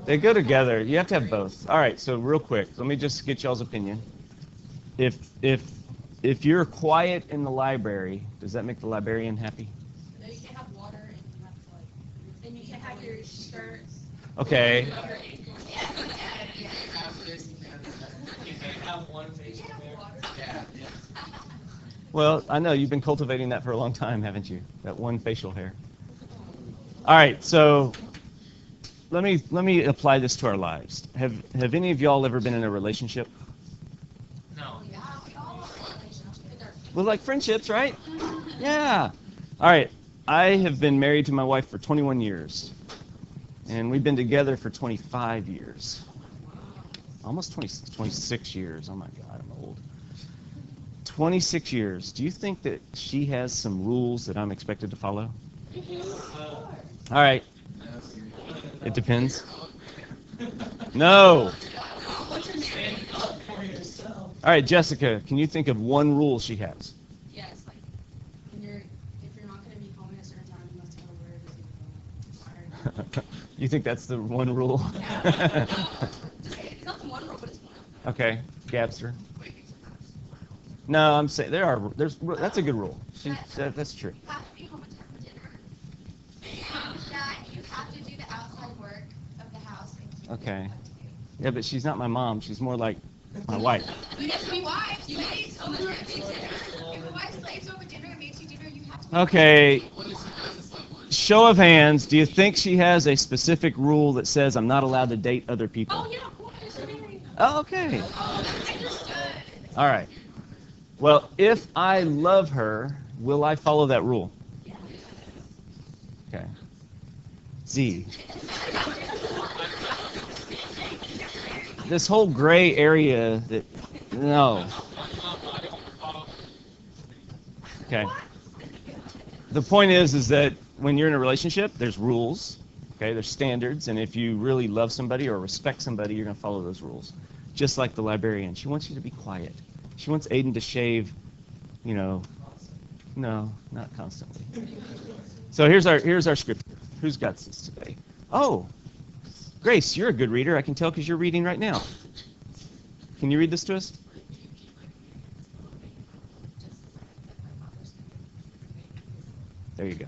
They go together. You have to have both. All right, so real quick, let me just get y'all's opinion. If if if you're quiet in the library, does that make the librarian happy? No, you can't have water and you have to like, and you can't have your shirts. Okay. Well, I know you've been cultivating that for a long time, haven't you? That one facial hair. All right, so let me apply this to our lives. Have any of y'all ever been in a relationship? No. Well, like friendships, right? Yeah. All right. I have been married to my wife for 21 years, and we've been together for 25 years. Almost 26 years. Oh my God, I'm old. 26 years. Do you think that she has some rules that I'm expected to follow? All right. It depends. No. All right, Jessica, can you think of one rule she has? Yes, like if you're not going to be home at a certain time, you must have a word. You think that's the one rule? It's not the one rule, but it's one. Okay, Gabster. No, I'm saying there's that's a good rule. That's true. You have to be home in time for dinner. That you have to do the outside work of the house. Okay. Yeah, but she's not my mom. She's more like my wife. You have to be wives. You make so much dinner. If a wife slaves over dinner and makes you dinner, you have to. Okay. Show of hands. Do you think she has a specific rule that says I'm not allowed to date other people? Oh, yeah, cool. She's married. Oh, okay. Oh, understood. All right. Well, if I love her, will I follow that rule? Okay. Z. This whole gray area that, no. Okay. The point is that when you're in a relationship, there's rules, okay? There's standards, and if you really love somebody or respect somebody, you're going to follow those rules. Just like the librarian. She wants you to be quiet. She wants Aiden to shave, no, not constantly. So here's our scripture. Who's got this today? Oh, Grace, you're a good reader. I can tell because you're reading right now. Can you read this to us? There you go.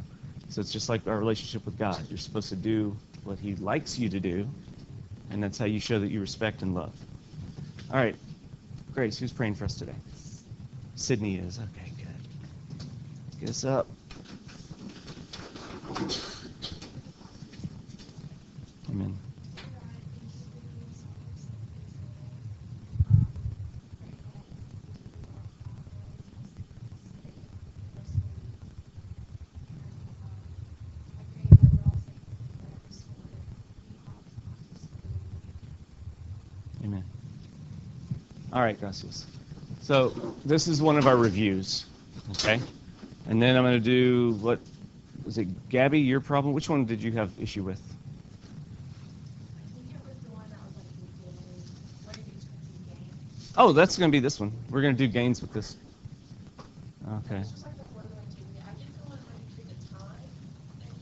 So it's just like our relationship with God. You're supposed to do what He likes you to do, and that's how you show that you respect and love. All right. Grace, who's praying for us today? Sydney is. Okay, good. Get us up. Amen. Amen. All right, gracias. So this is one of our reviews, okay? And then I'm going to do, what, was it Gabby, your problem? Which one did you have issue with? I think it was the one that was like, what did you expect in games? Oh, that's going to be this one. We're going to do gains with this. Okay. It's just like the one that I do. I get the one where you treat the time.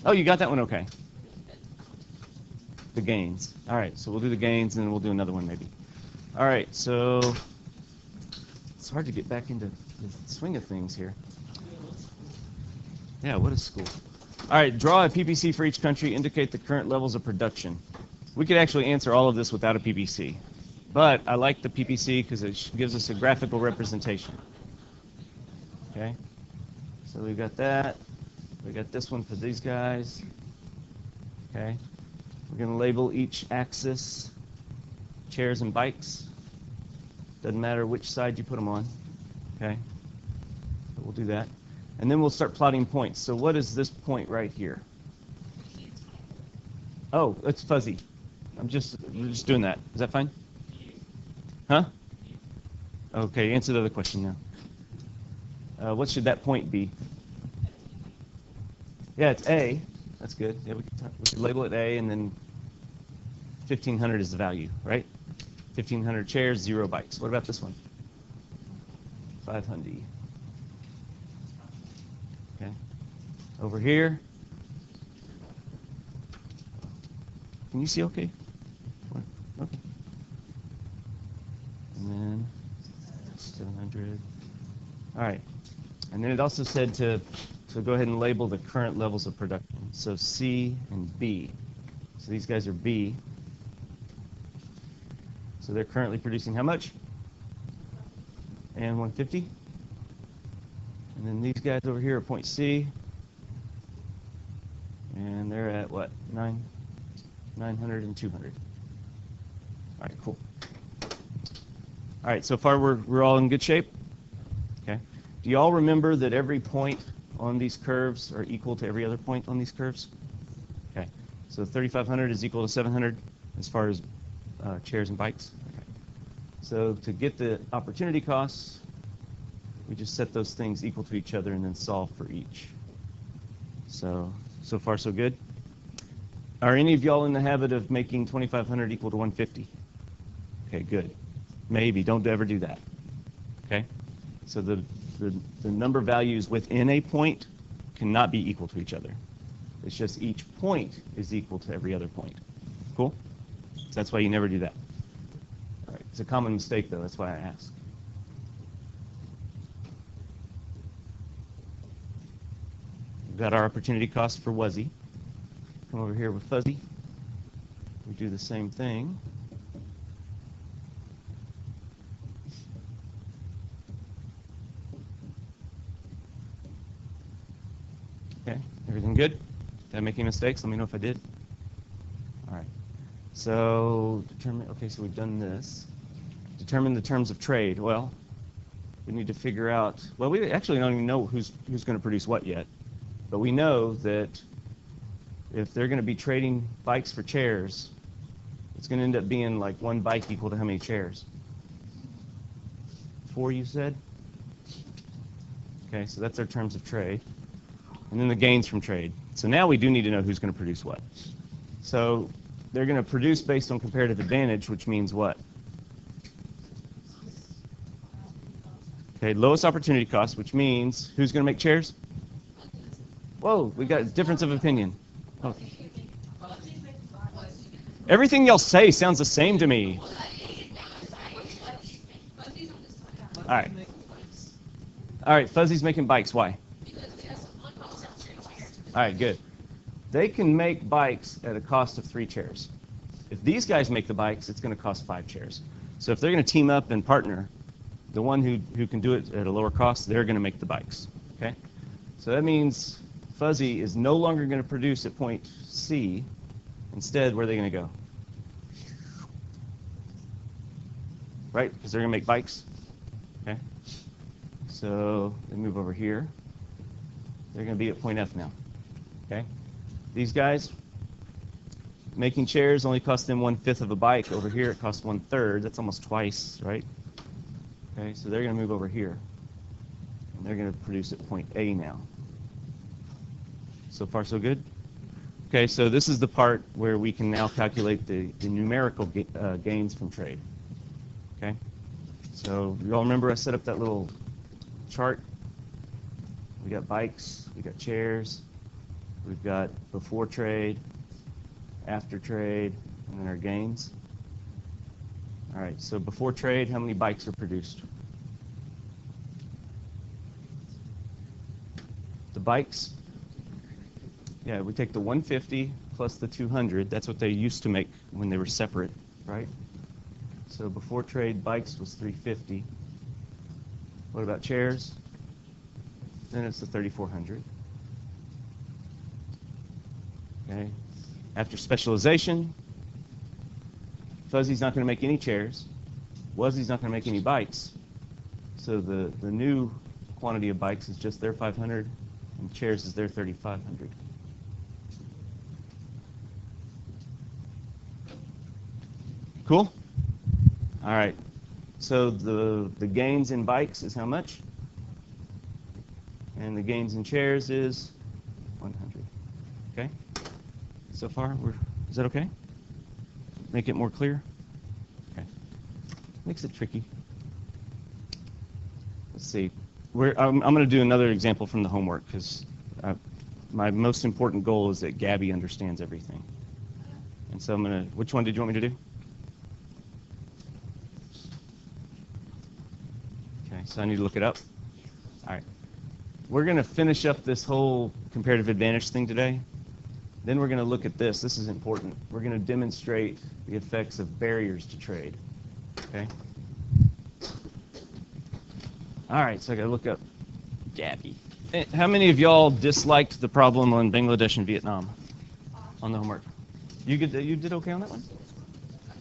Oh, you got that one? Okay. The gains. All right, so we'll do the gains, and then we'll do another one maybe. All right, so it's hard to get back into the swing of things here. Yeah, what is school? All right, draw a PPC for each country, indicate the current levels of production. We could actually answer all of this without a PPC, but I like the PPC because it gives us a graphical representation. Okay, so we've got that. We got this one for these guys. Okay, we're going to label each axis chairs and bikes. Doesn't matter which side you put them on. Okay, so we'll do that. And then we'll start plotting points. So what is this point right here? Oh, it's fuzzy. We're just doing that. Is that fine? Huh? Okay, answer the other question now. What should that point be? Yeah, it's A. That's good. Yeah, we could label it A, and then 1,500 is the value, right? 1,500 chairs, 0 bikes. What about this one? 500. Okay. Over here. Can you see okay? All right. And then it also said to go ahead and label the current levels of production. So C and B. So these guys are B. So they're currently producing how much? And 150. And then these guys over here are point C. And they're at what? 900 and 200. All right, cool. All right, so far we're all in good shape? Okay. Do you all remember that every point on these curves are equal to every other point on these curves? Okay. So 3,500 is equal to 700 as far as chairs and bikes. Okay. So to get the opportunity costs, we just set those things equal to each other and then solve for each. So far so good? Are any of y'all in the habit of making 2,500 equal to 150? Okay, good. Maybe. Don't ever do that. Okay? So the number values within a point cannot be equal to each other. It's just each point is equal to every other point. Cool? So that's why you never do that. All right. It's a common mistake, though. That's why I ask. We've got our opportunity cost for Wuzzy. Come over here with Fuzzy. We do the same thing. Okay, everything good? Did I make any mistakes? Let me know if I did. All right. So determine. Okay, so we've done this. Determine the terms of trade. Well, we need to figure out. Well, we actually don't even know who's going to produce what yet, but we know that if they're going to be trading bikes for chairs, it's going to end up being like one bike equal to how many chairs? 4, you said? Okay, so that's our terms of trade. And then the gains from trade. So now we do need to know who's going to produce what. So they're going to produce based on comparative advantage, which means what? Okay, lowest opportunity cost, which means who's going to make chairs? Whoa, we got a difference of opinion. Oh. Everything y'all say sounds the same to me. All right. All right, Fuzzy's making bikes. Why? All right, good. They can make bikes at a cost of 3 chairs. If these guys make the bikes, it's going to cost 5 chairs. So if they're going to team up and partner, the one who can do it at a lower cost, they're going to make the bikes. Okay? So that means Fuzzy is no longer going to produce at point C. Instead, where are they going to go? Right? Because they're going to make bikes. Okay? So they move over here. They're going to be at point F now. Okay? These guys, making chairs only cost them 1/5 of a bike. Over here, it costs 1/3. That's almost twice, right? Okay, so they're going to move over here. And they're going to produce at point A now. So far, so good? Okay, so this is the part where we can now calculate the numerical gains from trade. Okay? So you all remember I set up that little chart? We got bikes, we got chairs, we've got before trade, after trade, and then our gains. All right, so before trade, how many bikes are produced? The bikes, yeah, we take the 150 plus the 200. That's what they used to make when they were separate, right? So before trade, bikes was 350. What about chairs? Then it's the 3,400. Okay. After specialization, Fuzzy's not going to make any chairs. Wuzzy's not going to make any bikes. So the new quantity of bikes is just their 500, and chairs is their 3,500. Cool? All right. So the gains in bikes is how much? And the gains in chairs is 100. Okay? So far, is that okay? Make it more clear? Okay. Makes it tricky. Let's see. I'm going to do another example from the homework because my most important goal is that Gabby understands everything. And so I'm going to, which one did you want me to do? Okay, so I need to look it up. All right. We're going to finish up this whole comparative advantage thing today. Then we're going to look at this. This is important. We're going to demonstrate the effects of barriers to trade. Okay? All right, so I got to look up Gabby. How many of y'all disliked the problem on Bangladesh and Vietnam on the homework? You did okay on that one?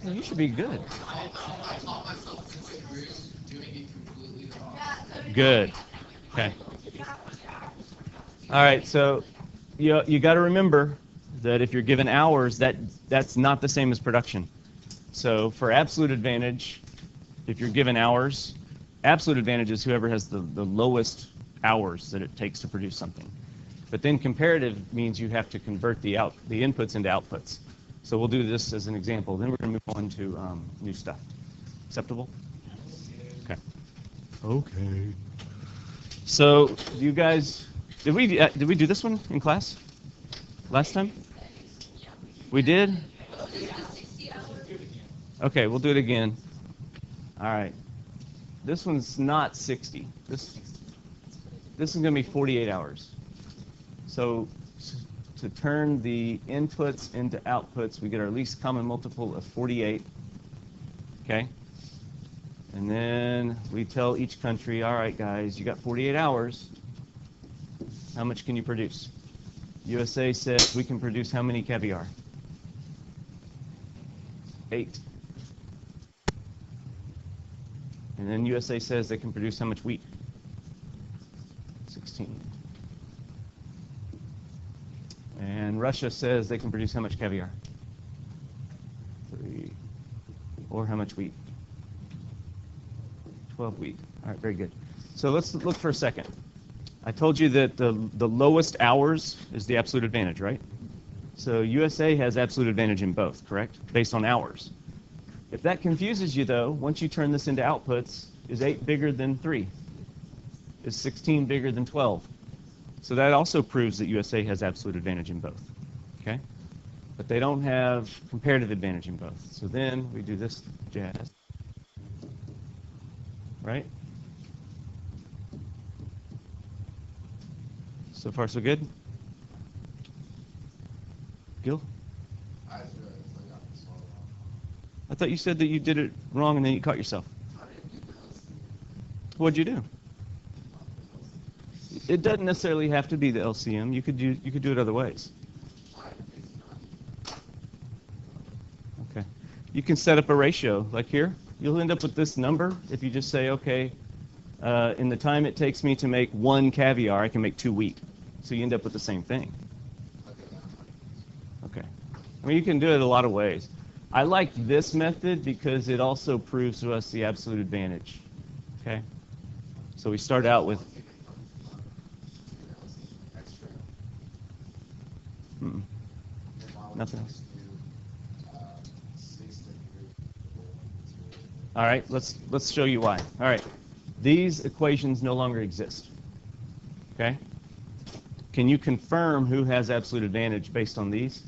Yeah, you should be good. I taught myself in 6th grade doing it completely wrong. Good. Okay. All right, so you got to remember that if you're given hours, that's not the same as production. So for absolute advantage, if you're given hours, absolute advantage is whoever has the lowest hours that it takes to produce something. But then comparative means you have to convert the inputs into outputs. So we'll do this as an example. Then we're going to move on to new stuff. Acceptable? Okay. Okay. So you guys, did we do this one in class last time? We did? Okay, we'll do it again. All right. This one's not 60. This is going to be 48 hours. So to turn the inputs into outputs, we get our least common multiple of 48. Okay? And then we tell each country, all right, guys, you got 48 hours. How much can you produce? USA says we can produce how many caviar? 8. And then USA says they can produce how much wheat? 16. And Russia says they can produce how much caviar? 3. Or how much wheat? 12 wheat. All right, very good. So let's look for a second. I told you that the lowest hours is the absolute advantage, right? So USA has absolute advantage in both, correct? Based on hours. If that confuses you, though, once you turn this into outputs, is 8 bigger than 3? Is 16 bigger than 12? So that also proves that USA has absolute advantage in both, okay? But they don't have comparative advantage in both. So then we do this jazz, right? So far, so good? Gil? I got this all wrong. I thought you said that you did it wrong and then you caught yourself. What'd you do? It doesn't necessarily have to be the LCM. You could do it other ways. Okay. You can set up a ratio. Like here, you'll end up with this number if you just say, okay, in the time it takes me to make 1 caviar, I can make 2 wheat. So you end up with the same thing. Okay. I mean, you can do it a lot of ways. I like this method because it also proves to us the absolute advantage. Okay. So we start out with nothing else. All right, let's show you why. All right, these equations no longer exist. Okay? Can you confirm who has absolute advantage based on these?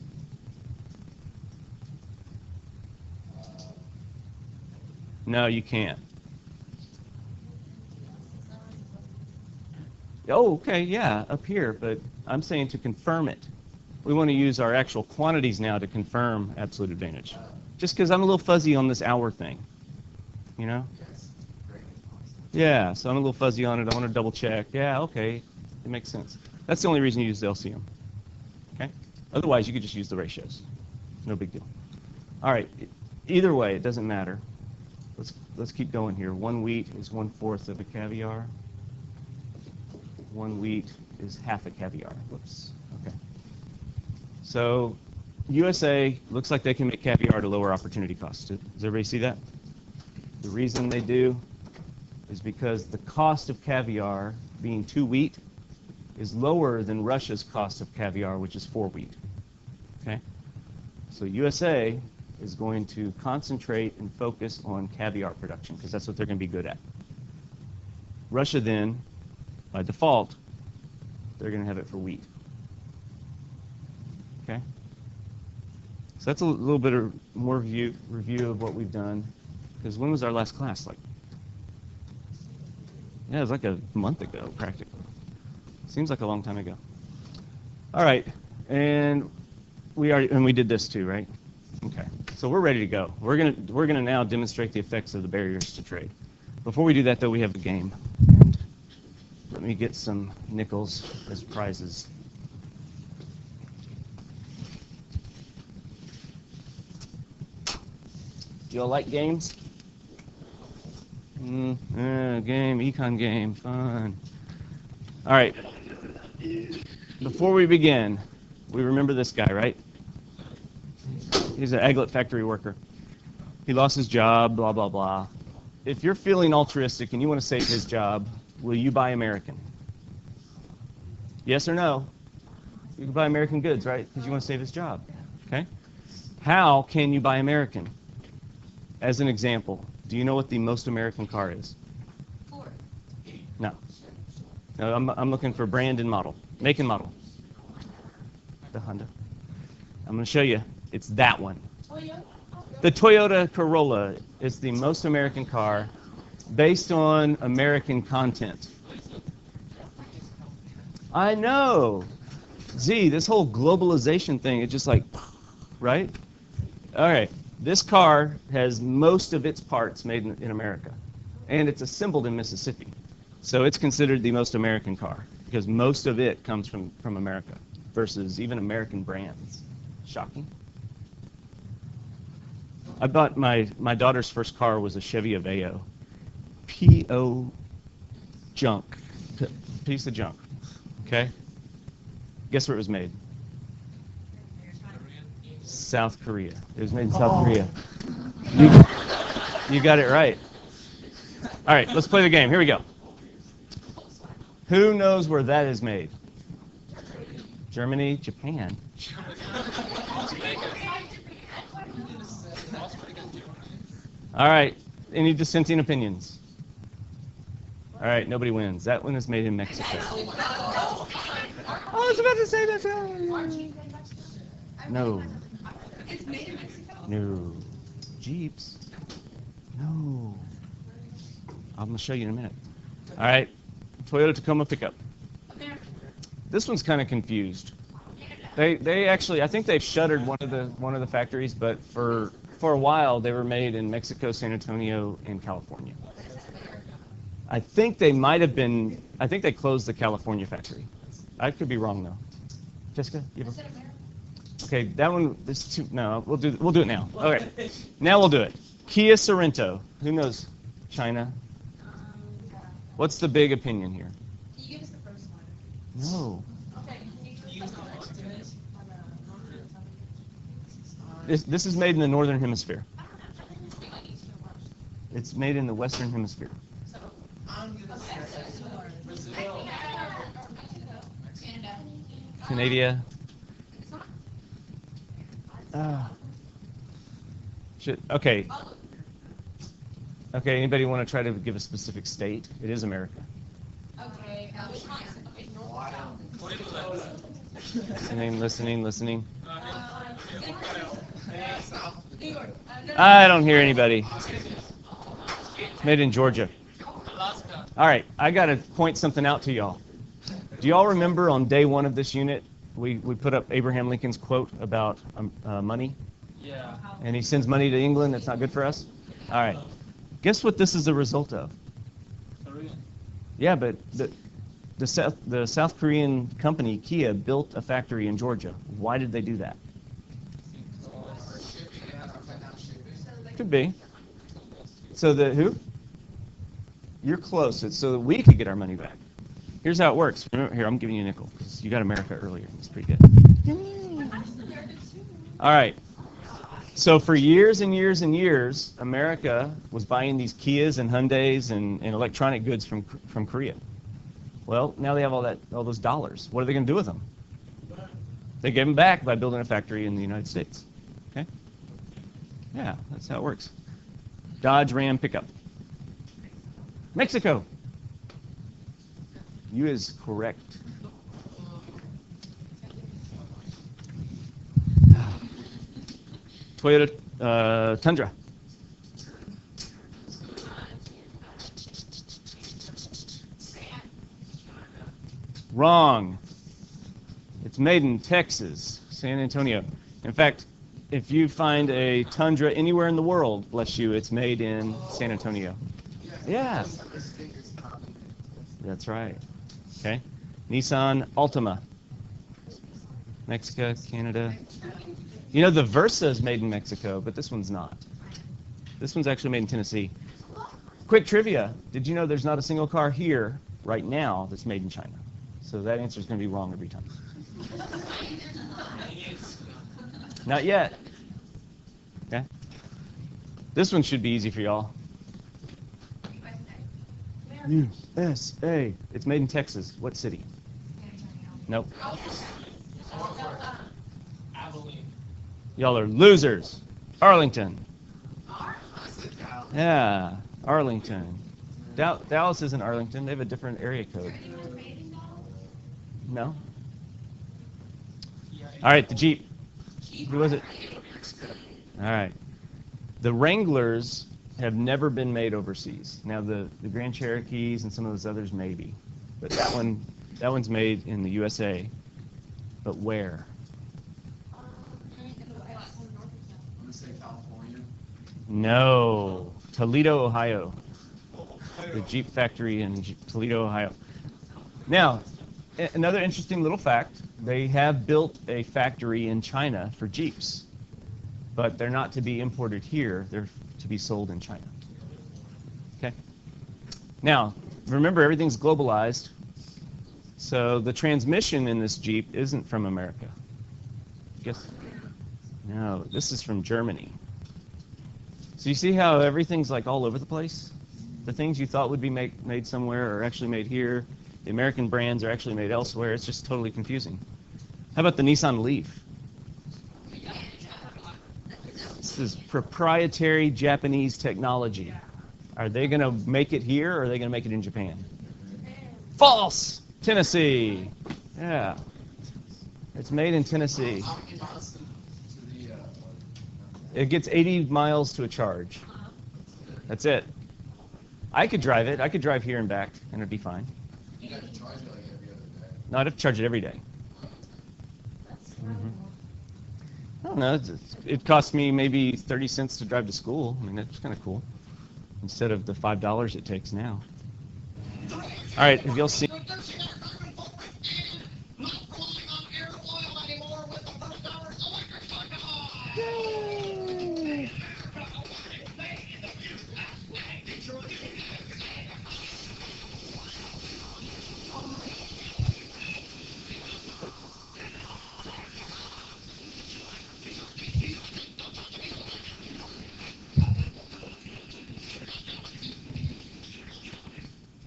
No, you can't. Oh, okay, yeah, up here, but I'm saying to confirm it. We want to use our actual quantities now to confirm absolute advantage. Just because I'm a little fuzzy on this hour thing, you know? Yeah, so I'm a little fuzzy on it. I want to double check. Yeah, okay, it makes sense. That's the only reason you use the LCM. Okay? Otherwise, you could just use the ratios. No big deal. All right, either way, it doesn't matter. Let's keep going here. 1 wheat is 1/4 of a caviar. 1 wheat is half a caviar. Whoops. Okay. So USA looks like they can make caviar at a lower opportunity cost. Does everybody see that? The reason they do is because the cost of caviar, being 2 wheat, is lower than Russia's cost of caviar, which is 4 wheat. Okay? So USA is going to concentrate and focus on caviar production because that's what they're going to be good at. Russia then, by default, they're going to have it for wheat. Okay? So that's a little bit of more review of what we've done. Because when was our last class? Like Yeah, it was like a month ago, practically. Seems like a long time ago. All right, and we did this too, right? Okay, so we're ready to go. We're gonna now demonstrate the effects of the barriers to trade. Before we do that, though, we have a game. And let me get some nickels as prizes. Do y'all like games? Game, econ game, fun. All right. Before we begin, we remember this guy, right? He's an aglet factory worker. He lost his job, blah, blah, blah. If you're feeling altruistic and you want to save his job, will you buy American? Yes or no? You can buy American goods, right? Because you want to save his job. Okay? How can you buy American? As an example, do you know what the most American car is? Ford. No. No, I'm looking for brand and model. Make and model. The Honda. I'm going to show you. It's that one. Toyota. The Toyota Corolla is the most American car based on American content. I know. Z, this whole globalization thing, it's just like, right? All right. This car has most of its parts made in America, and it's assembled in Mississippi. So it's considered the most American car because most of it comes from America versus even American brands. Shocking. I bought my daughter's first car was a Chevy Aveo. P.O. junk. Piece of junk. Okay? Guess where it was made? South Korea. It was made in South Korea. You got it right. All right, let's play the game. Here we go. Who knows where that is made? Germany, Japan. All right, any dissenting opinions? All right, nobody wins. That one is made in Mexico. I was about to say that. No. It's made in Mexico. No. Jeeps. No. I'm going to show you in a minute. All right. Toyota Tacoma pickup. America. This one's kind of confused. They actually, I think they've shuttered one of the factories, but for a while they were made in Mexico, San Antonio, and California. I think they might have been. I think they closed the California factory. I could be wrong though. Jessica, you have okay, that one. This two. No, we'll do it now. Okay, now we'll do it. Kia Sorento. Who knows? China. What's the big opinion here? Can you give us the first one? No. Okay. This is made in the northern hemisphere. It's made in the western hemisphere. Canada. Okay. Okay, anybody want to try to give a specific state? It is America. Okay. Listening. I don't hear anybody. Made in Georgia. All right, I got to point something out to y'all. Do y'all remember on day one of this unit, we put up Abraham Lincoln's quote about money? Yeah. And he sends money to England. That's not good for us? All right. Guess what this is a result of? Korean. Yeah, but the South Korean company, Kia, built a factory in Georgia. Why did they do that? Could be. So who? You're close. It's so that we could get our money back. Here's how it works. Remember, here, I'm giving you a nickel because you got America earlier. It's pretty good. All right. So for years and years and years, America was buying these Kias and Hyundais and electronic goods from Korea. Well, now they have all those dollars. What are they going to do with them? They give them back by building a factory in the United States. Okay? Yeah, that's how it works. Dodge Ram pickup. Mexico. You is correct. Toyota Tundra. Wrong. It's made in Texas, San Antonio. In fact, if you find a Tundra anywhere in the world, bless you, it's made in San Antonio. Yeah. That's right. Okay. Nissan Altima. Mexico, Canada. You know, the Versa is made in Mexico, but this one's not. This one's actually made in Tennessee. Quick trivia. Did you know there's not a single car here right now that's made in China? So that answer is going to be wrong every time. Not yet. Okay. This one should be easy for y'all. USA. It's made in Texas. What city? Nope. Y'all are losers. Arlington. Yeah, Arlington. Dallas isn't Arlington. They have a different area code. No? All right, the Jeep. Who was it? All right. The Wranglers have never been made overseas. Now, the Grand Cherokees and some of those others maybe. But that one's made in the USA. But where? I'm gonna say California. No. Toledo, Ohio. The Jeep factory in Toledo, Ohio. Now, another interesting little fact, they have built a factory in China for Jeeps, but they're not to be imported here. They're to be sold in China. Okay. Now, remember, everything's globalized, so the transmission in this Jeep isn't from America. Guess? No, this is from Germany. So you see how everything's like all over the place? The things you thought would be made somewhere are actually made here. The American brands are actually made elsewhere. It's just totally confusing. How about the Nissan Leaf? This is proprietary Japanese technology. Are they going to make it here, or are they going to make it in Japan? False! Tennessee. Yeah. It's made in Tennessee. It gets 80 miles to a charge. That's it. I could drive it. I could drive here and back, and it'd be fine. You got to charge it like every other day. No, I'd have to charge it every day. I don't know. It cost me maybe 30 cents to drive to school. I mean, that's kind of cool. Instead of the $5 it takes now. All right, have y'all seen?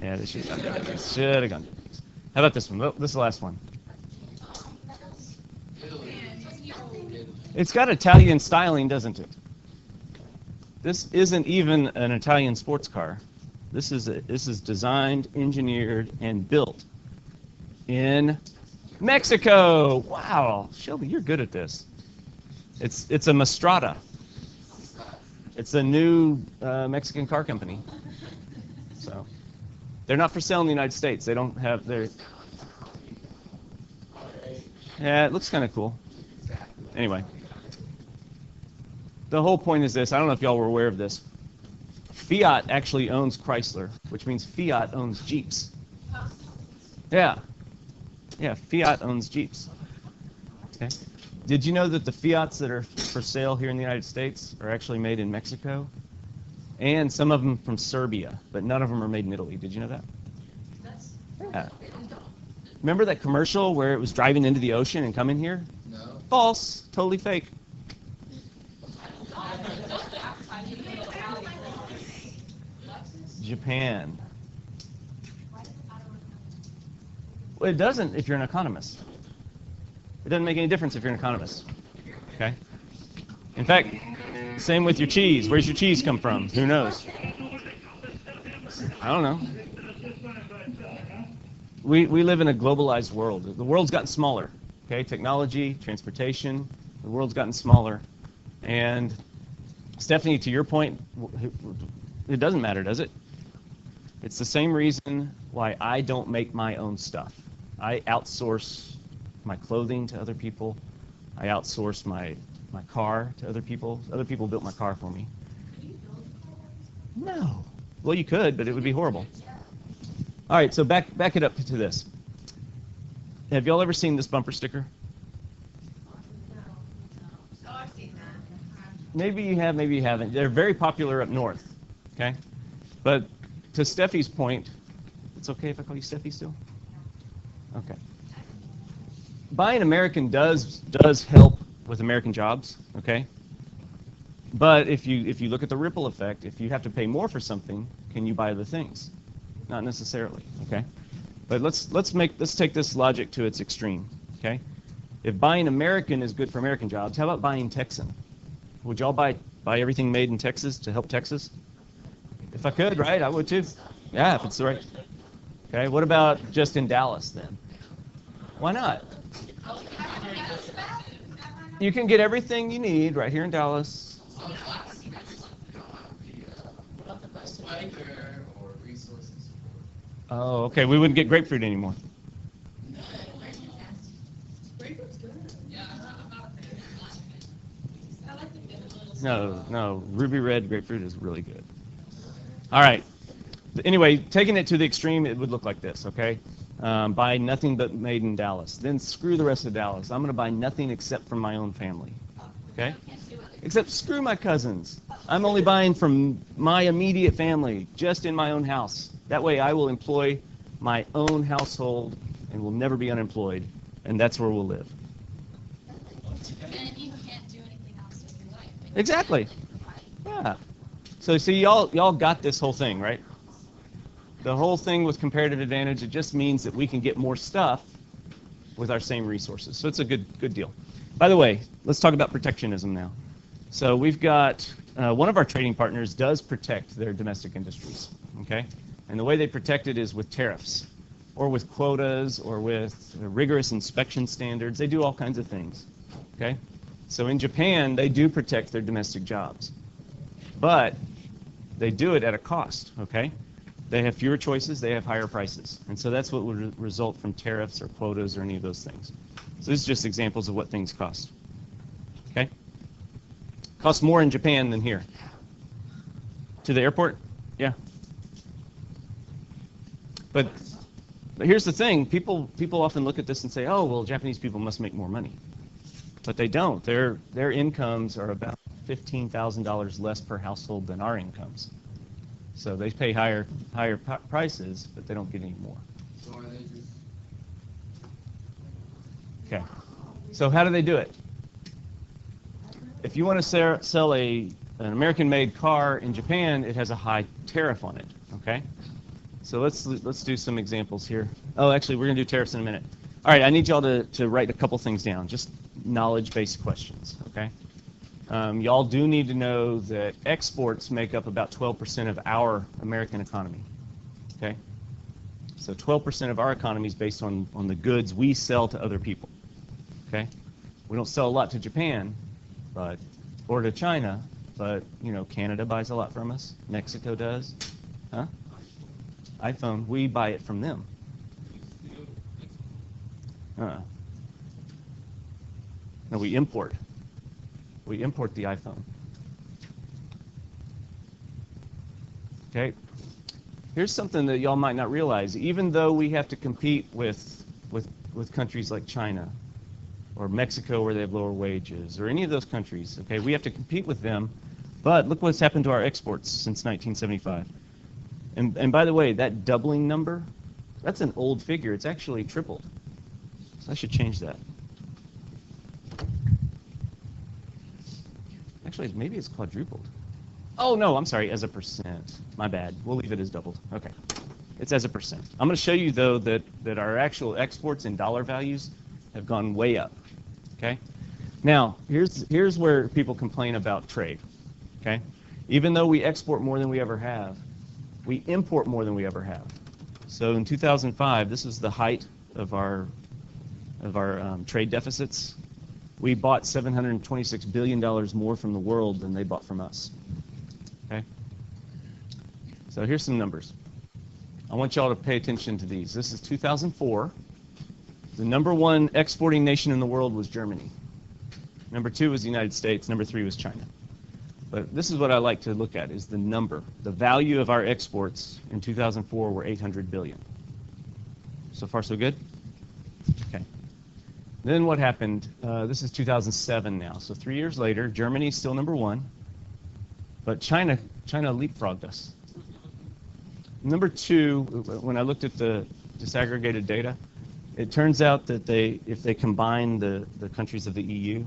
Yeah, this should have gone. Should have gone. How about this one? This is the last one. It's got Italian styling, doesn't it? This isn't even an Italian sports car. This is designed, engineered, and built in Mexico. Wow, Shelby, you're good at this. It's a Mastrada. It's a new Mexican car company. So they're not for sale in the United States. They don't have their. Yeah, it looks kind of cool. Anyway, the whole point is this. I don't know if y'all were aware of this. Fiat actually owns Chrysler, which means Fiat owns Jeeps. Yeah. Yeah, Fiat owns Jeeps. Okay. Did you know that the Fiats that are for sale here in the United States are actually made in Mexico? And some of them from Serbia, but none of them are made in Italy. Did you know that? Yeah. Remember that commercial where it was driving into the ocean and coming here? No. False. Totally fake. Japan. Well, it doesn't if you're an economist. It doesn't make any difference if you're an economist. Okay? In fact, same with your cheese. Where's your cheese come from? Who knows? I don't know. We live in a globalized world. The world's gotten smaller. Okay? Technology, transportation, the world's gotten smaller. And Stephanie, to your point, it doesn't matter, does it? It's the same reason why I don't make my own stuff. I outsource my clothing to other people. I outsource my car to other people. Other people built my car for me. No. Well, you could, but it would be horrible. All right, so back it up to this. Have y'all ever seen this bumper sticker? Oh, I've seen that. Maybe you have, maybe you haven't. They're very popular up north, okay? But to Steffi's point, it's okay if I call you Steffi still? Okay. Buying American does help with American jobs, okay? But if you look at the ripple effect, if you have to pay more for something, can you buy other things? Not necessarily, okay? But let's take this logic to its extreme, okay? If buying American is good for American jobs, how about buying Texan? Would y'all buy everything made in Texas to help Texas? If I could, right? I would too. Yeah, if it's the right. Okay, what about just in Dallas then? Why not? You can get everything you need right here in Dallas. Spiker or resources. Oh, okay. We wouldn't get grapefruit anymore. Grapefruit's good. I like the good. No. Ruby red grapefruit is really good. All right. Anyway, taking it to the extreme, it would look like this, okay? Buy nothing but made in Dallas. Then screw the rest of Dallas. I'm going to buy nothing except from my own family, okay? Except screw my cousins. I'm only buying from my immediate family, just in my own house. That way I will employ my own household and will never be unemployed, and that's where we'll live. And you can't do anything else with your life. Exactly. Yeah. So see, y'all got this whole thing, right? The whole thing with comparative advantage, it just means that we can get more stuff with our same resources. So it's a good deal. By the way, let's talk about protectionism now. So we've got one of our trading partners does protect their domestic industries, okay? And the way they protect it is with tariffs or with quotas or with rigorous inspection standards. They do all kinds of things, okay? So in Japan, they do protect their domestic jobs, but they do it at a cost, okay? They have fewer choices, they have higher prices. And so that's what would result from tariffs or quotas or any of those things. So this is just examples of what things cost. Okay? Costs more in Japan than here. To the airport? Yeah. But here's the thing, people often look at this and say, oh, well, Japanese people must make more money. But they don't. Their incomes are about $15,000 less per household than our incomes. So they pay higher prices, but they don't get any more. So are they just... Okay. So how do they do it? If you want to sell an American-made car in Japan, it has a high tariff on it. Okay. So let's do some examples here. Oh, actually, we're going to do tariffs in a minute. All right. I need y'all to write a couple things down, just knowledge-based questions. Okay. Y'all do need to know that exports make up about 12% of our American economy, okay? So 12% of our economy is based on the goods we sell to other people, okay? We don't sell a lot to Japan, or to China, but, you know, Canada buys a lot from us. Mexico does. Huh? iPhone, we buy it from them. No, we import. We import the iPhone. Okay. Here's something that y'all might not realize. Even though we have to compete with countries like China or Mexico where they have lower wages or any of those countries, okay, we have to compete with them. But look what's happened to our exports since 1975. And by the way, that doubling number, that's an old figure. It's actually tripled. So I should change that. Actually, maybe it's quadrupled. Oh, no, I'm sorry, as a percent. My bad. We'll leave it as doubled. Okay. It's as a percent. I'm going to show you, though, that our actual exports in dollar values have gone way up. Okay? Now, here's where people complain about trade. Okay? Even though we export more than we ever have, we import more than we ever have. So in 2005, this is the height of our trade deficits. We bought $726 billion more from the world than they bought from us. Okay? So here's some numbers. I want y'all to pay attention to these. This is 2004. The number one exporting nation in the world was Germany. Number 2 was the United States. Number 3 was China. But this is what I like to look at, is the number. The value of our exports in 2004 were $800 billion. So far, so good? Okay. Then what happened? This is 2007 now. So 3 years later, Germany's still number 1. But China leapfrogged us. Number 2, when I looked at the disaggregated data, it turns out that if they combine the countries of the EU,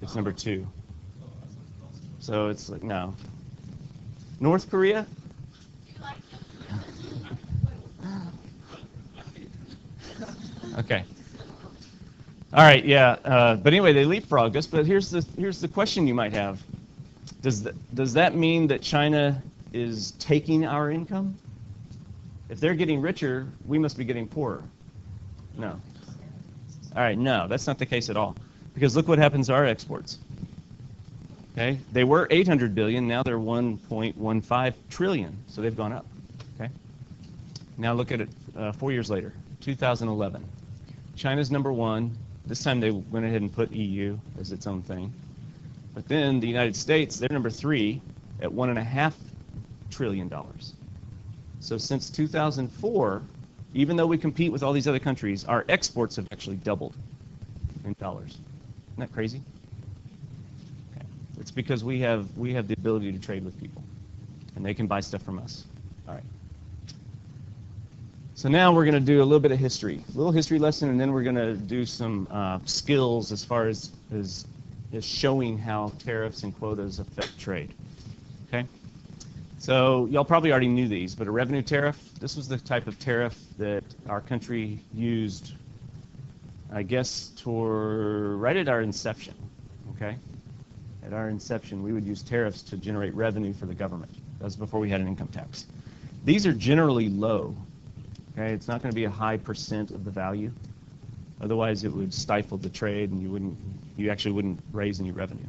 it's number 2. So it's like, no. North Korea? Okay. All right, yeah. But anyway, they leapfrogged us. But here's the question you might have. Does that mean that China is taking our income? If they're getting richer, we must be getting poorer. No. All right, no, that's not the case at all. Because look what happens to our exports. Okay, they were 800 billion, now they're 1.15 trillion, so they've gone up. Okay, now look at it 4 years later, 2011. China's number 1. This time they went ahead and put EU as its own thing. But then the United States, they're number 3 at $1.5 trillion. So since 2004, even though we compete with all these other countries, our exports have actually doubled in dollars. Isn't that crazy? Okay. It's because we have the ability to trade with people, and they can buy stuff from us. All right. So now we're going to do a little bit of history, a little history lesson, and then we're going to do some skills as far as showing how tariffs and quotas affect trade. Okay. So y'all probably already knew these, but a revenue tariff, this was the type of tariff that our country used, I guess, right at our inception, okay? At our inception, we would use tariffs to generate revenue for the government. That was before we had an income tax. These are generally low, okay? It's not going to be a high % of the value. Otherwise, it would stifle the trade, and you actually wouldn't raise any revenue.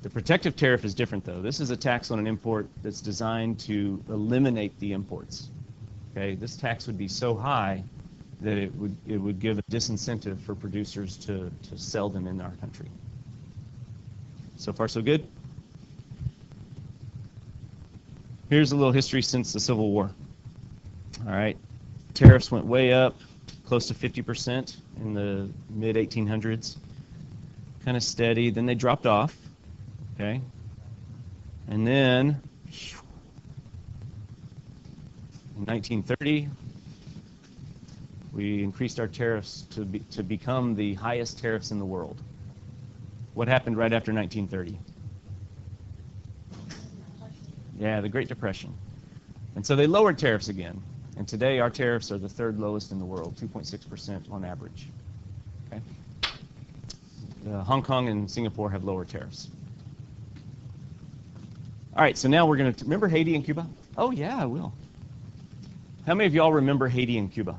The protective tariff is different, though. This is a tax on an import that's designed to eliminate the imports. Okay, this tax would be so high that it would give a disincentive for producers to sell them in our country. So far, so good. Here's a little history since the Civil War. All right, tariffs went way up, close to 50% in the mid-1800s. Kind of steady. Then they dropped off. Okay, and then in 1930, we increased our tariffs to become the highest tariffs in the world. What happened right after 1930? Yeah, the Great Depression. And so they lowered tariffs again. And today our tariffs are the 3rd lowest in the world, 2.6% on average. Okay. Hong Kong and Singapore have lower tariffs. All right, so now we're going to remember Haiti and Cuba? Oh, yeah, I will. How many of y'all remember Haiti and Cuba?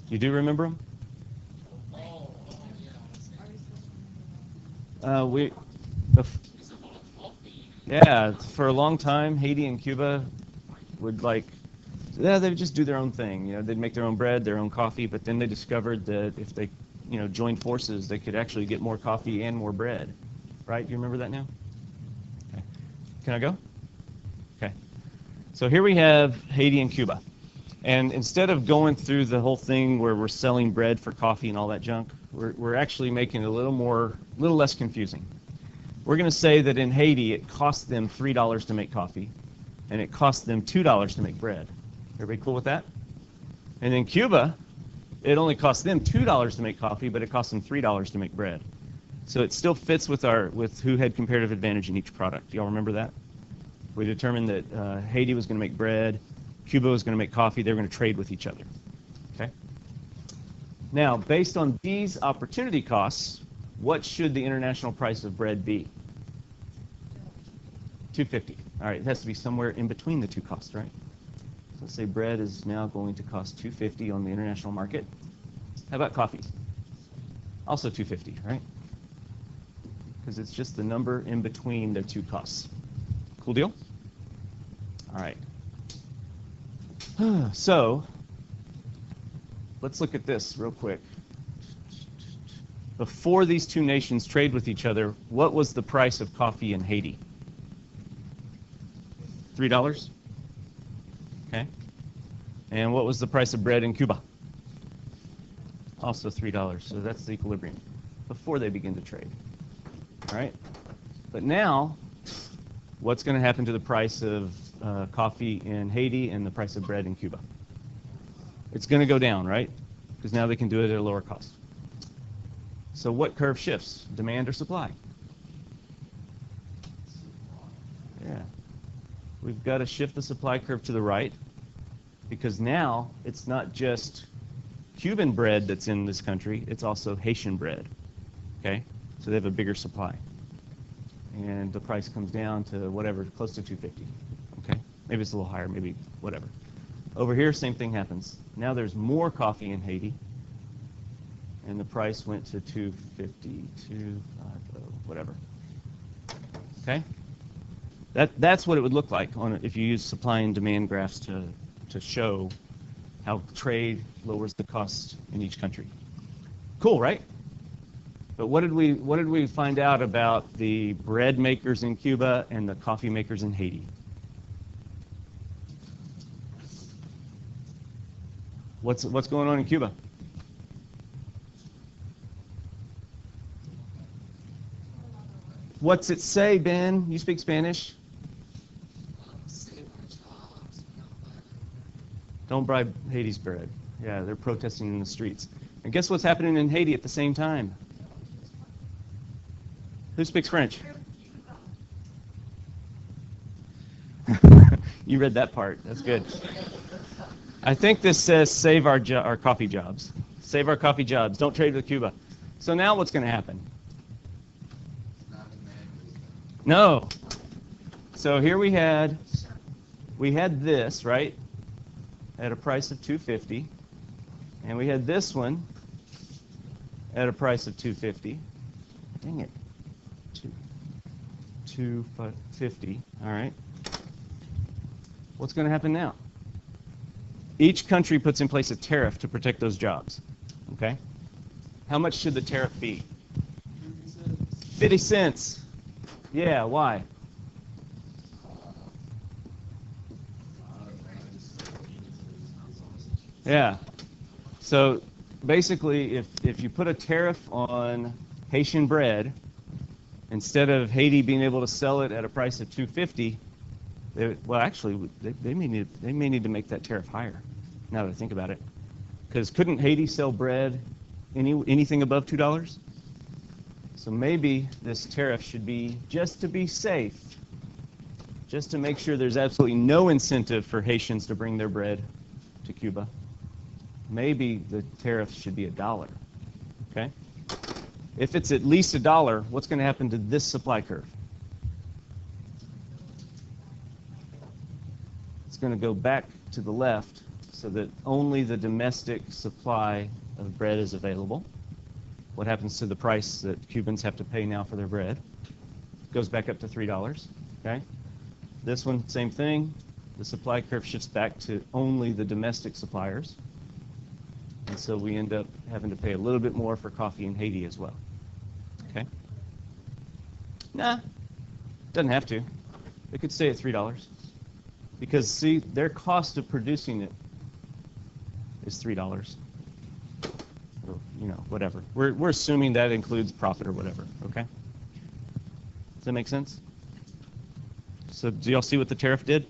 You do remember them? Yeah, for a long time, Haiti and Cuba would they would just do their own thing. You know, they'd make their own bread, their own coffee, but then they discovered that if they, joined forces, they could actually get more coffee and more bread. Right? You remember that now? Okay. Can I go? Okay. So here we have Haiti and Cuba. And instead of going through the whole thing where we're selling bread for coffee and all that junk, we're actually making it a little less confusing. We're going to say that in Haiti, it cost them $3 to make coffee, and it cost them $2 to make bread. Everybody cool with that? And in Cuba, it only cost them $2 to make coffee, but it cost them $3 to make bread. So it still fits with who had comparative advantage in each product. Y'all remember that? We determined that Haiti was going to make bread, Cuba was going to make coffee. They were going to trade with each other. Okay. Now, based on these opportunity costs, what should the international price of bread be? $2.50. All right, it has to be somewhere in between the two costs, right? So let's say bread is now going to cost $2.50 on the international market. How about coffee? Also $2.50, right? Because it's just the number in between the two costs. Cool deal? All right. So let's look at this real quick. Before these two nations trade with each other, what was the price of coffee in Haiti? $3? Okay. And what was the price of bread in Cuba? Also $3. So that's the equilibrium before they begin to trade. All right. But now, what's going to happen to the price of coffee in Haiti and the price of bread in Cuba? It's going to go down, right? Because now they can do it at a lower cost. So what curve shifts? Demand or supply? Yeah. We've got to shift the supply curve to the right, because now it's not just Cuban bread that's in this country, it's also Haitian bread. Okay? So they have a bigger supply. And the price comes down to whatever, close to $2.50. Okay? Maybe it's a little higher, maybe whatever. Over here, same thing happens. Now there's more coffee in Haiti, and the price went to $2.50, $2.50, whatever. Okay? That's what it would look like if you use supply and demand graphs to show how trade lowers the cost in each country. Cool, right? But what did we find out about the bread makers in Cuba and the coffee makers in Haiti? What's going on in Cuba? What's it say, Ben? You speak Spanish? Don't bribe Haiti's bread. Yeah, they're protesting in the streets. And guess what's happening in Haiti at the same time? Who speaks French? You read that part. That's good. I think this says save our coffee jobs. Save our coffee jobs. Don't trade with Cuba. So now what's going to happen? No. So here we had this, right? At a price of $2.50. And we had this one at a price of $2.50. Dang it. $2.50. All right. What's going to happen now? Each country puts in place a tariff to protect those jobs. Okay? How much should the tariff be? 50 cents. Yeah, why? Yeah. So basically, if you put a tariff on Haitian bread, instead of Haiti being able to sell it at a price of $2.50, they may need to make that tariff higher. Now that I think about it, because couldn't Haiti sell bread anything above $2? So maybe this tariff should be, just to be safe, just to make sure there's absolutely no incentive for Haitians to bring their bread to Cuba. Maybe the tariff should be $1. Okay? If it's at least $1, what's going to happen to this supply curve? It's going to go back to the left so that only the domestic supply of bread is available. What happens to the price that Cubans have to pay now for their bread? Goes back up to $3. Okay? This one, same thing. The supply curve shifts back to only the domestic suppliers. And so we end up having to pay a little bit more for coffee in Haiti as well. Okay? Nah, doesn't have to. It could stay at $3. Because, see, their cost of producing it is $3. Or, whatever. We're assuming that includes profit or whatever, okay? Does that make sense? So do y'all see what the tariff did?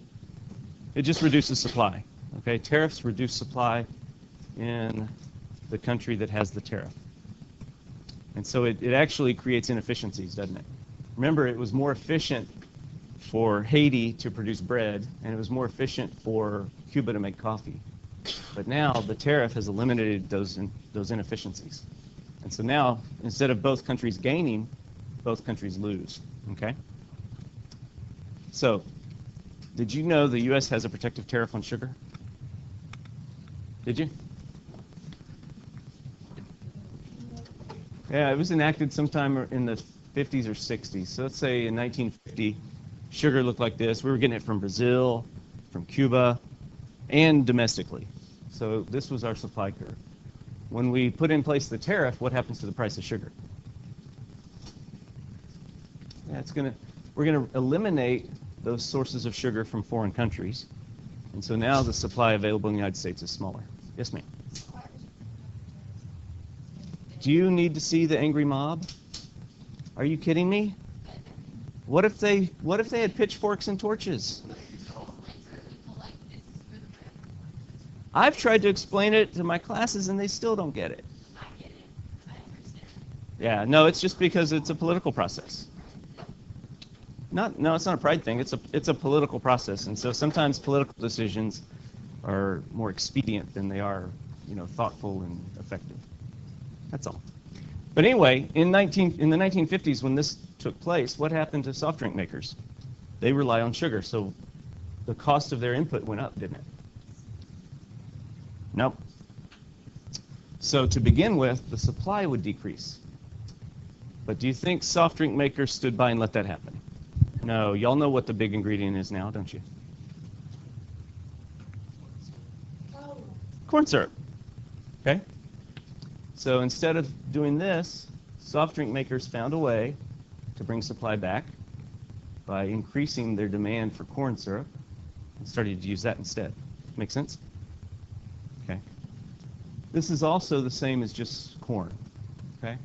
It just reduces supply, okay? Tariffs reduce supply in the country that has the tariff. And so it actually creates inefficiencies, doesn't it? Remember, it was more efficient for Haiti to produce bread, and it was more efficient for Cuba to make coffee. But now the tariff has eliminated those inefficiencies. And so now, instead of both countries gaining, both countries lose, okay? So, did you know the U.S. has a protective tariff on sugar? Did you? Yeah, it was enacted sometime in the 50s or 60s. So let's say in 1950, sugar looked like this. We were getting it from Brazil, from Cuba, and domestically. So this was our supply curve. when we put in place the tariff, what happens to the price of sugar? Yeah, we're gonna eliminate those sources of sugar from foreign countries, and so now the supply available in the United States is smaller. Yes, ma'am. Do you need to see the angry mob? Are you kidding me? What if they had pitchforks and torches? I've tried to explain it to my classes and they still don't get it. Yeah, no, it's just because it's a political process. No, it's not a pride thing. It's a political process, and so sometimes political decisions are more expedient than they are, thoughtful and effective. That's all. But anyway, in the 1950s, when this took place, what happened to soft drink makers? They rely on sugar, so the cost of their input went up, didn't it? Nope. So to begin with, the supply would decrease. But do you think soft drink makers stood by and let that happen? No. Y'all know what the big ingredient is now, don't you? Corn syrup. Okay? So instead of doing this, soft drink makers found a way to bring supply back by increasing their demand for corn syrup and started to use that instead. Make sense? Okay. This is also the same as just corn. Okay?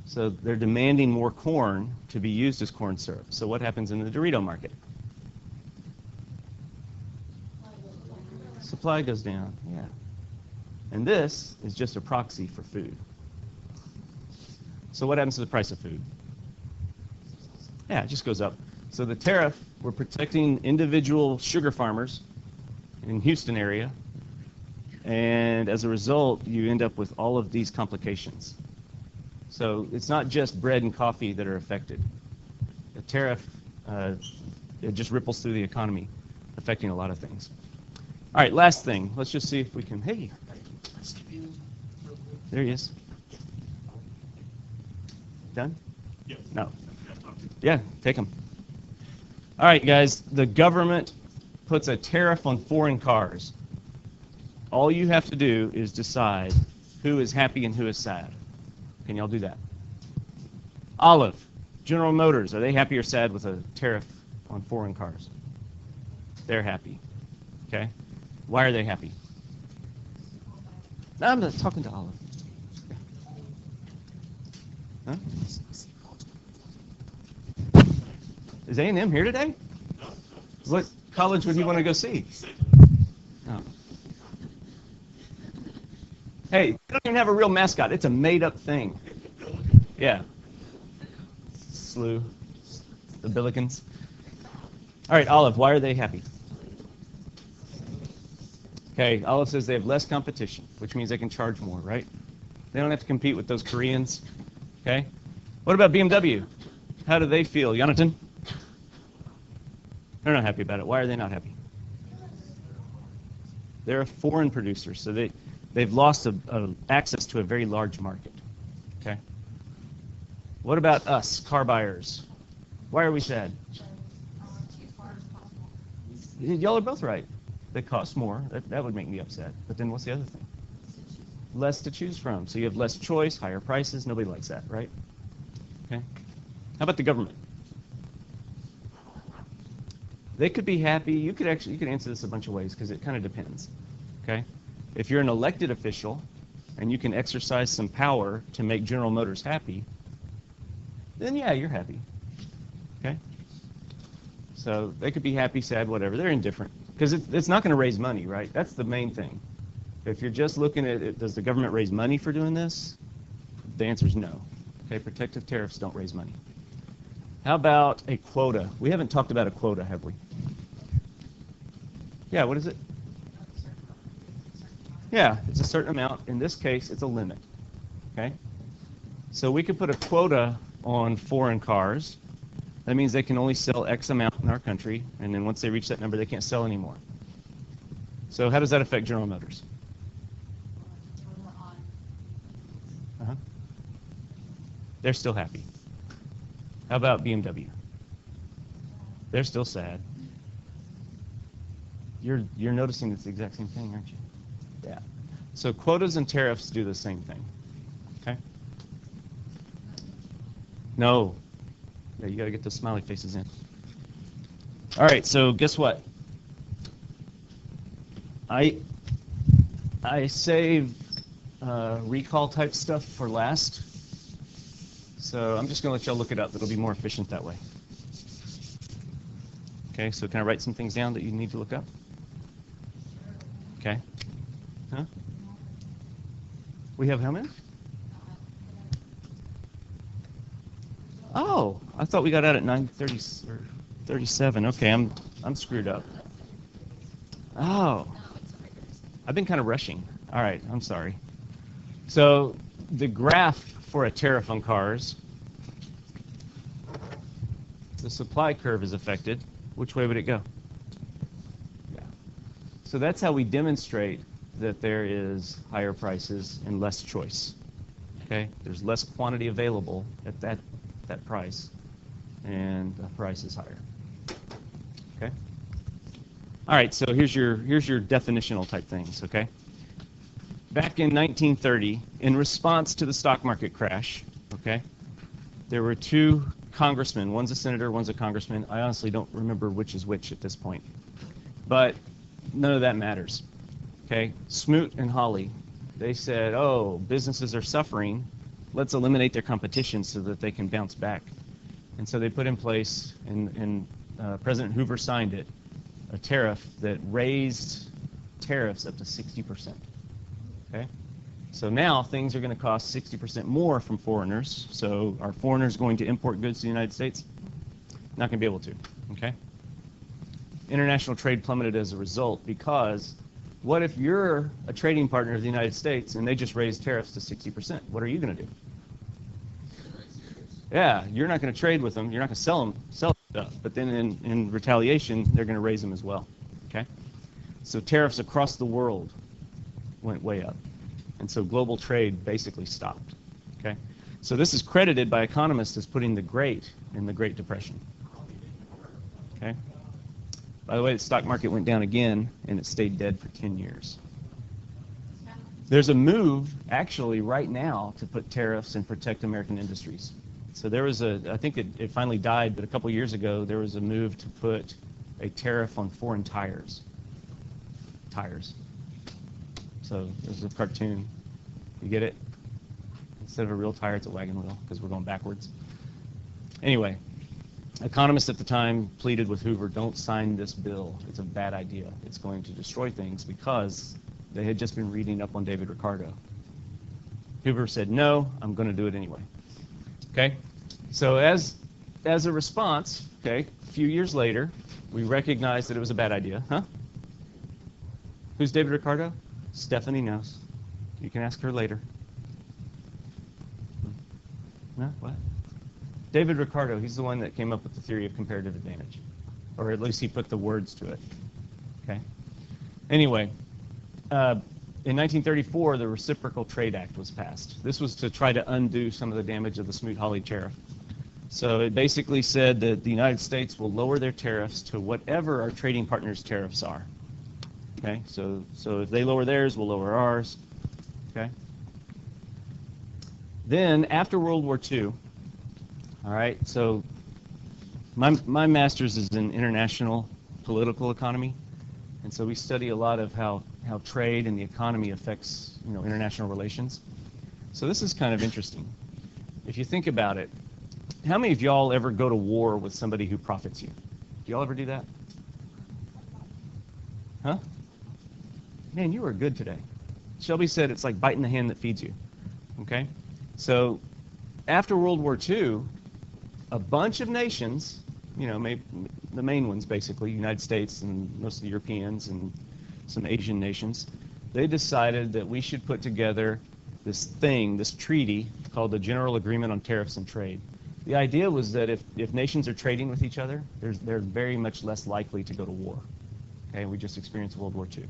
So they're demanding more corn to be used as corn syrup. So what happens in the Dorito market? Supply goes down, yeah. And this is just a proxy for food. So what happens to the price of food? Yeah, it just goes up. So the tariff, we're protecting individual sugar farmers in Houston area, and as a result, you end up with all of these complications. So it's not just bread and coffee that are affected. The tariff, it just ripples through the economy, affecting a lot of things. All right, last thing. Let's just see if we can, hey, there he is. Done? Yes. No. Yeah, take him. All right, guys, the government puts a tariff on foreign cars. All you have to do is decide who is happy and who is sad. Can y'all do that? Olive, General Motors, are they happy or sad with a tariff on foreign cars? They're happy. Okay? Why are they happy? No, I'm not talking to Olive. Huh? Is A&M here today? What college would you want to go see? Oh. Hey, they don't even have a real mascot. It's a made-up thing. Yeah. Slew. The Billikens. All right, Olive, why are they happy? Okay, Olive says they have less competition, which means they can charge more, right? They don't have to compete with those Koreans. Okay? What about BMW? How do they feel? Jonathan? They're not happy about it. Why are they not happy? They're a foreign producer, so they've lost access to a very large market. Okay? What about us, car buyers? Why are we sad? Y'all are both right. They cost more. That would make me upset. But then what's the other thing? Less to choose from. So you have less choice, higher prices. Nobody likes that, right? Okay. How about the government? They could be happy. You could answer this a bunch of ways because it kind of depends. Okay. If you're an elected official and you can exercise some power to make General Motors happy, then yeah, you're happy. Okay. So they could be happy, sad, whatever. They're indifferent because it's not going to raise money, right? That's the main thing. If you're just looking at it, does the government raise money for doing this? The answer is no. Okay, protective tariffs don't raise money. How about a quota? We haven't talked about a quota, have we? Yeah, what is it? Yeah, it's a certain amount. In this case, it's a limit. Okay? So we could put a quota on foreign cars. That means they can only sell X amount in our country, and then once they reach that number, they can't sell anymore. So how does that affect General Motors? Uh-huh. They're still happy. How about BMW? They're still sad. You're noticing it's the exact same thing, aren't you? Yeah. So quotas and tariffs do the same thing. Okay? No. Yeah, you got to get those smiley faces in. All right, so guess what? I save recall type stuff for last. So I'm just going to let y'all look it up. It'll be more efficient that way. Okay, so can I write some things down that you need to look up? Okay. Huh? We have how many? Oh, I thought we got out at 9:30 or 37. Okay, I'm screwed up. Oh, I've been kind of rushing. All right, I'm sorry. So the graph for a tariff on cars, the supply curve is affected. Which way would it go? Yeah. So that's how we demonstrate that there is higher prices and less choice. Okay, there's less quantity available at that price, and the price is higher. Okay. All right, so here's your definitional type things. Okay. Back in 1930, in response to the stock market crash, okay, there were two congressmen. One's a senator, one's a congressman. I honestly don't remember which is which at this point, but none of that matters. Okay, Smoot and Hawley, they said, oh, businesses are suffering. Let's eliminate their competition so that they can bounce back. And so they put in place, and President Hoover signed it, a tariff that raised tariffs up to 60%. Okay, so now things are going to cost 60% more from foreigners. So are foreigners going to import goods to the United States? Not going to be able to. Okay. International trade plummeted as a result because what if you're a trading partner of the United States and they just raise tariffs to 60%? What are you going to do? Yeah, you're not going to trade with them. You're not going to sell stuff. But then in retaliation, they're going to raise them as well. Okay? So tariffs across the world went way up. And so global trade basically stopped. Okay? So this is credited by economists as putting the Great in the Great Depression. Okay? By the way, the stock market went down again, and it stayed dead for 10 years. There's a move, actually, right now to put tariffs and protect American industries. So there was I think it finally died, but a couple years ago, there was a move to put a tariff on foreign tires. So there's a cartoon. You get it? Instead of a real tire, it's a wagon wheel, because we're going backwards. Anyway. Economists at the time pleaded with Hoover, don't sign this bill. It's a bad idea. It's going to destroy things, because they had just been reading up on David Ricardo. Hoover said, no, I'm going to do it anyway. Okay? So as a response, okay, a few years later, we recognized that it was a bad idea. Huh? Who's David Ricardo? Stephanie knows. You can ask her later. No? What? David Ricardo, he's the one that came up with the theory of comparative advantage. Or at least he put the words to it. Okay? Anyway, in 1934, the Reciprocal Trade Act was passed. This was to try to undo some of the damage of the Smoot-Hawley tariff. So it basically said that the United States will lower their tariffs to whatever our trading partners' tariffs are. Okay? So if they lower theirs, we'll lower ours. Okay? Then, after World War II, all right, so my master's is in international political economy, and so we study a lot of how trade and the economy affects, international relations. So this is kind of interesting. If you think about it, how many of y'all ever go to war with somebody who profits you? Do y'all ever do that? Huh? Man, you were good today. Shelby said it's like biting the hand that feeds you. Okay? So after World War II, a bunch of nations, maybe the main ones basically, United States and most of the Europeans and some Asian nations, they decided that we should put together this treaty called the General Agreement on Tariffs and Trade. The idea was that if nations are trading with each other, they're very much less likely to go to war. Okay, we just experienced World War II.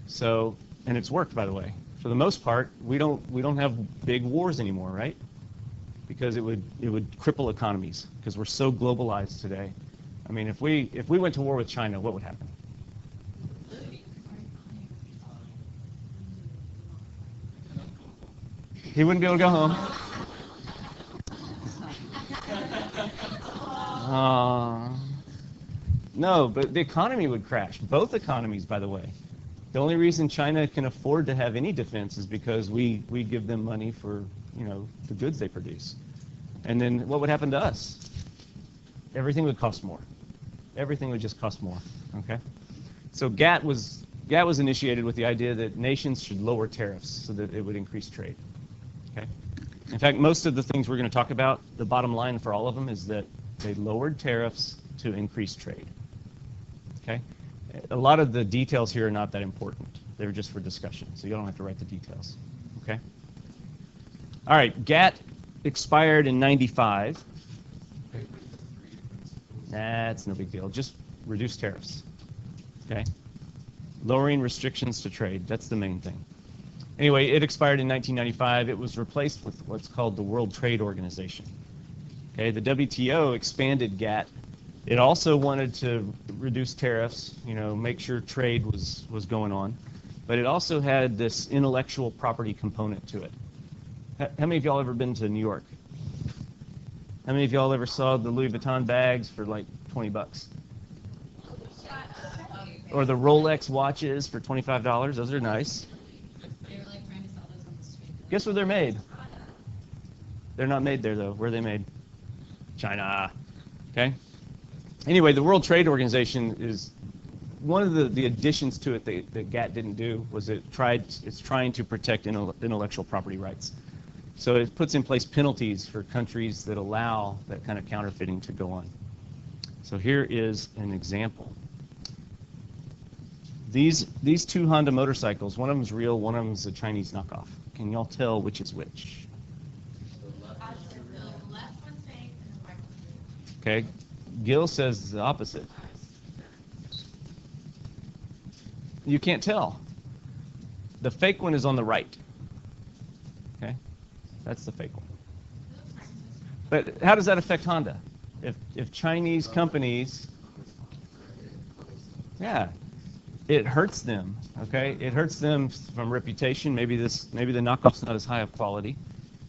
So, and it's worked, by the way. For the most part, we don't have big wars anymore, right? Because it would cripple economies, because we're so globalized today. I mean, if we went to war with China, what would happen? He wouldn't be able to go home. No, but the economy would crash. Both economies, by the way. The only reason China can afford to have any defense is because we give them money for, the goods they produce. And then what would happen to us? Everything would cost more. Everything would just cost more, okay? So GATT was initiated with the idea that nations should lower tariffs so that it would increase trade, okay? In fact, most of the things we're going to talk about, the bottom line for all of them is that they lowered tariffs to increase trade, okay? A lot of the details here are not that important. They're just for discussion, so you don't have to write the details, okay? All right, GATT expired in 95. That's no big deal. Just reduce tariffs, okay? Lowering restrictions to trade, that's the main thing. Anyway, it expired in 1995. It was replaced with what's called the World Trade Organization. Okay, the WTO expanded GATT. It also wanted to reduce tariffs, make sure trade was going on, but it also had this intellectual property component to it. How many of y'all ever been to New York? How many of y'all ever saw the Louis Vuitton bags for like $20? Or the Rolex watches for $25? Those are nice. They were like trying to sell those on the street. Guess where they're made? They're not made there, though. Where are they made? China. Okay? Anyway, the World Trade Organization is one of the additions to it that GATT didn't do was it's trying to protect intellectual property rights. So it puts in place penalties for countries that allow that kind of counterfeiting to go on. So here is an example. These two Honda motorcycles, one of them is real, one of them is a Chinese knockoff. Can y'all tell which is which? Okay, Gil says the opposite. You can't tell. The fake one is on the right. Okay, that's the fake one. But how does that affect Honda? If Chinese companies, yeah, it hurts them. Okay, it hurts them from reputation. Maybe the knockoff's not as high of quality.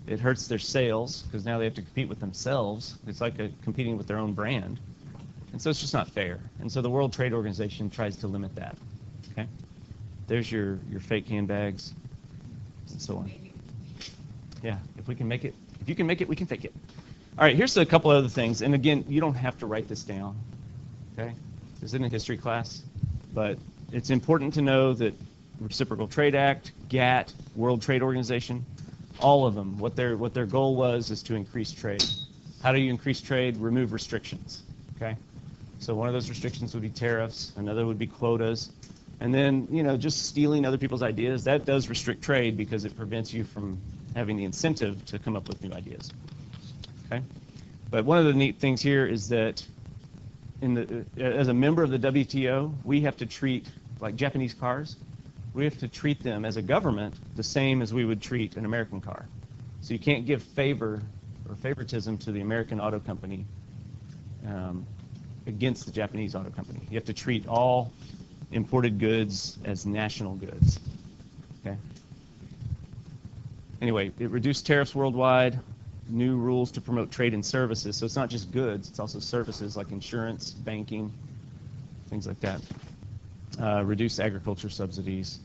It hurts their sales because now they have to compete with themselves. It's like competing with their own brand, and so it's just not fair. And so the World Trade Organization tries to limit that. Okay, there's your fake handbags and so on. Yeah, if you can make it, we can fake it. All right, here's a couple other things. And again, you don't have to write this down. Okay, this isn't a history class, but it's important to know that Reciprocal Trade Act, GATT, World Trade Organization, all of them, what their goal is to increase trade. How do you increase trade? Remove restrictions. Okay, so one of those restrictions would be tariffs. Another would be quotas. And then, just stealing other people's ideas, that does restrict trade because it prevents you from having the incentive to come up with new ideas. Okay, but one of the neat things here is that as a member of the WTO, we have to treat, like Japanese cars, we have to treat them as a government the same as we would treat an American car. So you can't give favoritism to the American auto company against the Japanese auto company. You have to treat all imported goods as national goods. Okay. Anyway, it reduced tariffs worldwide, new rules to promote trade and services. So it's not just goods, it's also services like insurance, banking, things like that. Reduce agriculture subsidies.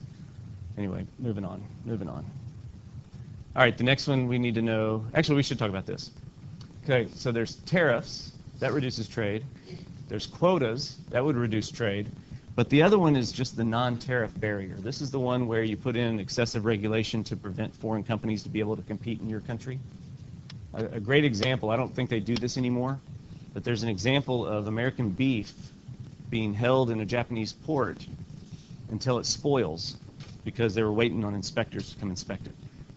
Anyway, moving on. All right, the next one we need to know. Actually, we should talk about this. Okay, so there's tariffs. That reduces trade. There's quotas. That would reduce trade. But the other one is just the non-tariff barrier. This is the one where you put in excessive regulation to prevent foreign companies to be able to compete in your country. A great example, I don't think they do this anymore, but there's an example of American beef being held in a Japanese port until it spoils because they were waiting on inspectors to come inspect it,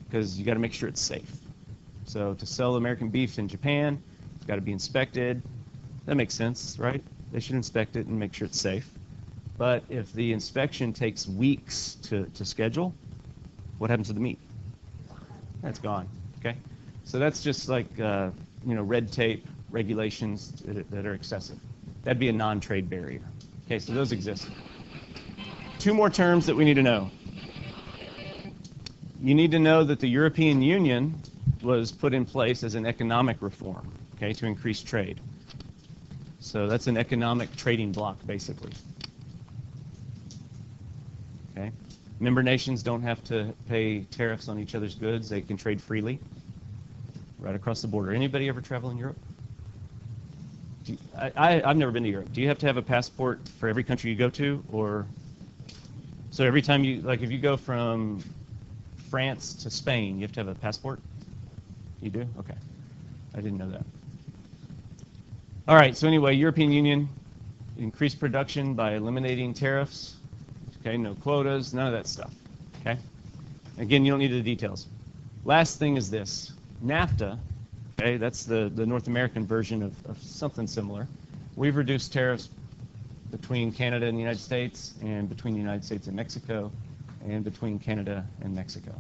because you got to make sure it's safe. So to sell American beef in Japan, it's got to be inspected. That makes sense, right? They should inspect it and make sure it's safe. But if the inspection takes weeks to schedule, what happens to the meat? That's gone. Okay, so that's just like red tape regulations that are excessive. That'd be a non-trade barrier. Okay, so those exist. Two more terms that we need to know. You need to know that the European Union was put in place as an economic reform, okay, to increase trade. So that's an economic trading bloc, basically. Okay. Member nations don't have to pay tariffs on each other's goods. They can trade freely right across the border. Anybody ever travel in Europe? I've never been to Europe. Do you have to have a passport for every country you go to? Or so every time you, like if you go from France to Spain, you have to have a passport? You do? Okay. I didn't know that. All right, so anyway, European Union increased production by eliminating tariffs. Okay, no quotas, none of that stuff. Okay? Again, you don't need the details. Last thing is this. NAFTA, okay, that's the North American version of something similar. We've reduced tariffs between Canada and the United States, and between the United States and Mexico, and between Canada and Mexico.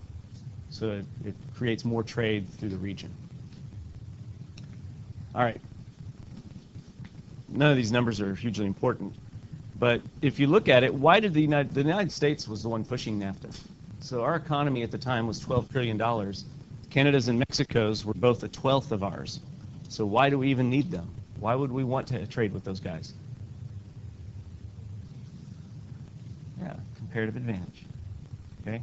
So it creates more trade through the region. All right. None of these numbers are hugely important, but if you look at it, why did the United States was the one pushing NAFTA? So our economy at the time was $12 trillion. Canada's and Mexico's were both a 1/12 of ours. So why do we even need them? Why would we want to trade with those guys? Yeah, comparative advantage. Okay.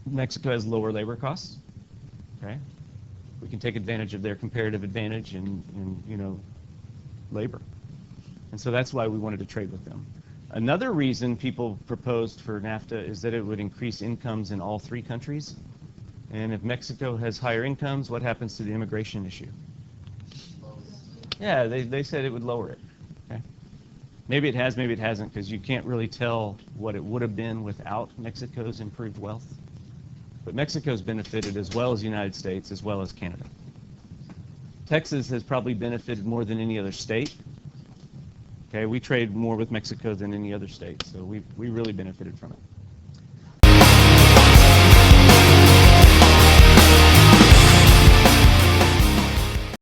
Mexico has lower labor costs. Okay. We can take advantage of their comparative advantage in you know, labor. And so that's why we wanted to trade with them. Another reason people proposed for NAFTA is that it would increase incomes in all three countries. And if Mexico has higher incomes, what happens to the immigration issue? Yeah, they said it would lower it. Okay. Maybe it has, maybe it hasn't, because you can't really tell what it would have been without Mexico's improved wealth. But Mexico's benefited as well as the United States, as well as Canada. Texas has probably benefited more than any other state. Okay, we trade more with Mexico than any other state, so we really benefited from it.